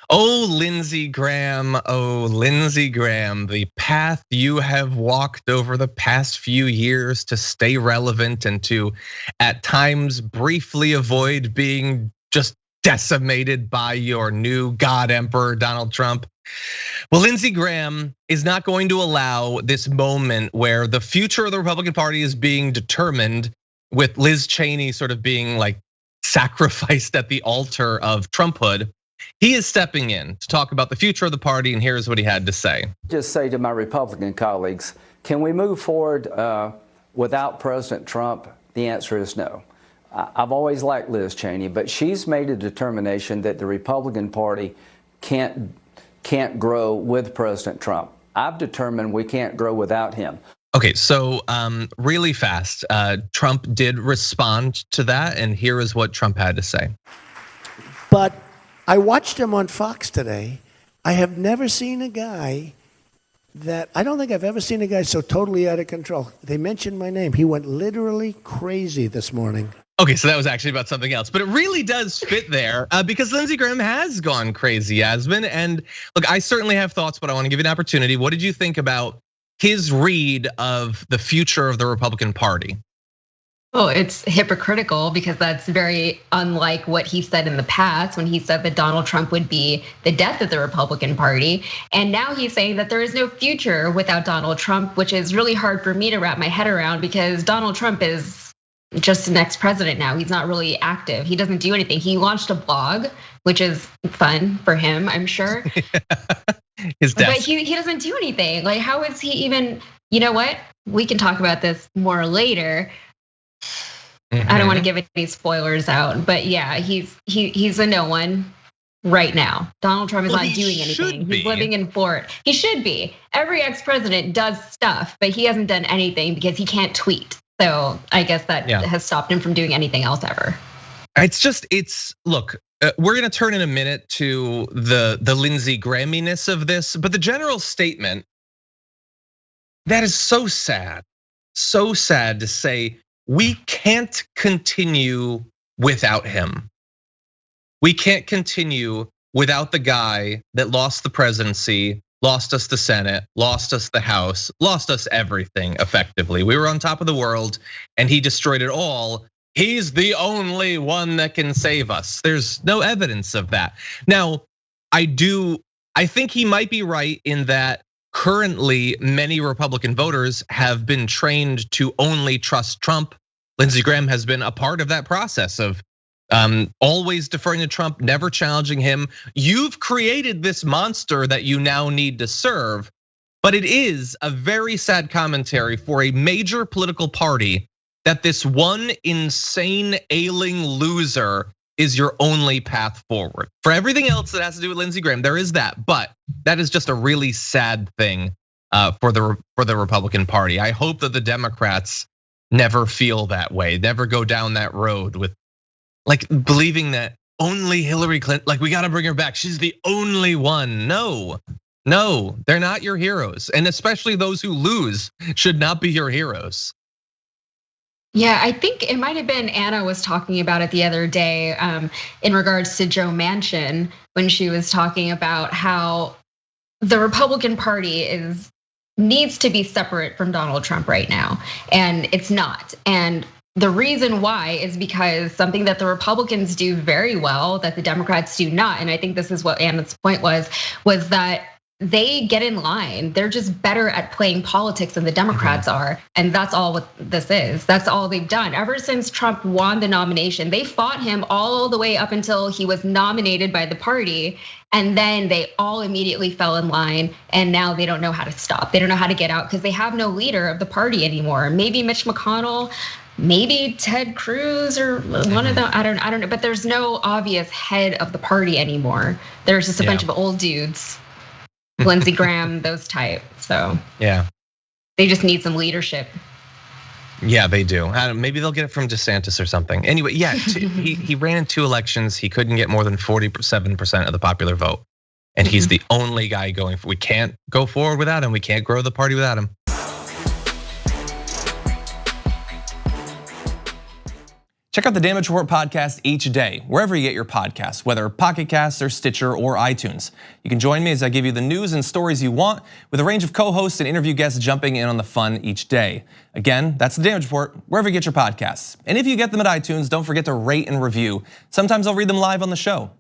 Oh, Lindsey Graham, the path you have walked over the past few years to stay relevant and to at times briefly avoid being just decimated by your new God Emperor, Donald Trump. Well, Lindsey Graham is not going to allow this moment where the future of the Republican Party is being determined with Liz Cheney sort of being like sacrificed at the altar of Trumphood. He is stepping in to talk about the future of the party, and here's what he had to say. Just say to my Republican colleagues, can we move forward without President Trump? The answer is no. I've always liked Liz Cheney, but she's made a determination that the Republican Party can't grow with President Trump. I've determined we can't grow without him. Okay, so really fast, Trump did respond to that, and here is what Trump had to say. But I watched him on Fox today. I have never seen a guy I don't think I've ever seen a guy so totally out of control. They mentioned my name. He went literally crazy this morning. Okay, so that was actually about something else, but it really does fit there because Lindsey Graham has gone crazy, Yasmin. And look, I certainly have thoughts, but I want to give you an opportunity. What did you think about his read of the future of the Republican Party? Oh, it's hypocritical because that's very unlike what he said in the past when he said that Donald Trump would be the death of the Republican Party. And now he's saying that there is no future without Donald Trump, which is really hard for me to wrap my head around because Donald Trump is just the next president now. He's not really active. He doesn't do anything. He launched a blog, which is fun for him, I'm sure. His death. But he doesn't do anything. Like, how is he even, you know what? We can talk about this more later. I don't want to give any spoilers out, but yeah, he's a no one right now. Donald Trump is not doing anything. He's living in Florida. He should be. Every ex-president does stuff, but he hasn't done anything because he can't tweet. So I guess that has stopped him from doing anything else ever. Look, we're gonna turn in a minute to the Lindsey Grahaminess of this, but the general statement that is so sad to say. We can't continue without him. We can't continue without the guy that lost the presidency, lost us the Senate, lost us the House, lost us everything effectively. We were on top of the world and he destroyed it all. He's the only one that can save us. There's no evidence of that. Now, I think he might be right in that currently, many Republican voters have been trained to only trust Trump. Lindsey Graham has been a part of that process of always deferring to Trump, never challenging him. You've created this monster that you now need to serve, but it is a very sad commentary for a major political party that this one insane, ailing loser is your only path forward. For everything else that has to do with Lindsey Graham, there is that, but that is just a really sad thing for the Republican Party. I hope that the Democrats never feel that way, never go down that road with like believing that only Hillary Clinton, like we gotta bring her back, she's the only one. No, they're not your heroes. And especially those who lose should not be your heroes. Yeah, I think it might have been Anna was talking about it the other day in regards to Joe Manchin when she was talking about how the Republican Party needs to be separate from Donald Trump right now, and it's not. And the reason why is because something that the Republicans do very well that the Democrats do not, and I think this is what Anna's point was that they get in line. They're just better at playing politics than the Democrats are. And that's all what this is. That's all they've done. Ever since Trump won the nomination, they fought him all the way up until he was nominated by the party. And then they all immediately fell in line. And now they don't know how to stop. They don't know how to get out because they have no leader of the party anymore. Maybe Mitch McConnell, maybe Ted Cruz or one of them. I don't know. But there's no obvious head of the party anymore. There's just a bunch of old dudes. Lindsey Graham, those type. So yeah, they just need some leadership. Yeah, they do. Maybe they'll get it from DeSantis or something. Anyway, yeah, he ran in 2 elections. He couldn't get more than 47% of the popular vote, and he's the only guy going. We can't go forward without him. We can't grow the party without him. Check out the Damage Report podcast each day, wherever you get your podcasts, whether Pocket Casts or Stitcher or iTunes. You can join me as I give you the news and stories you want, with a range of co-hosts and interview guests jumping in on the fun each day. Again, that's the Damage Report, wherever you get your podcasts. And if you get them at iTunes, don't forget to rate and review. Sometimes I'll read them live on the show.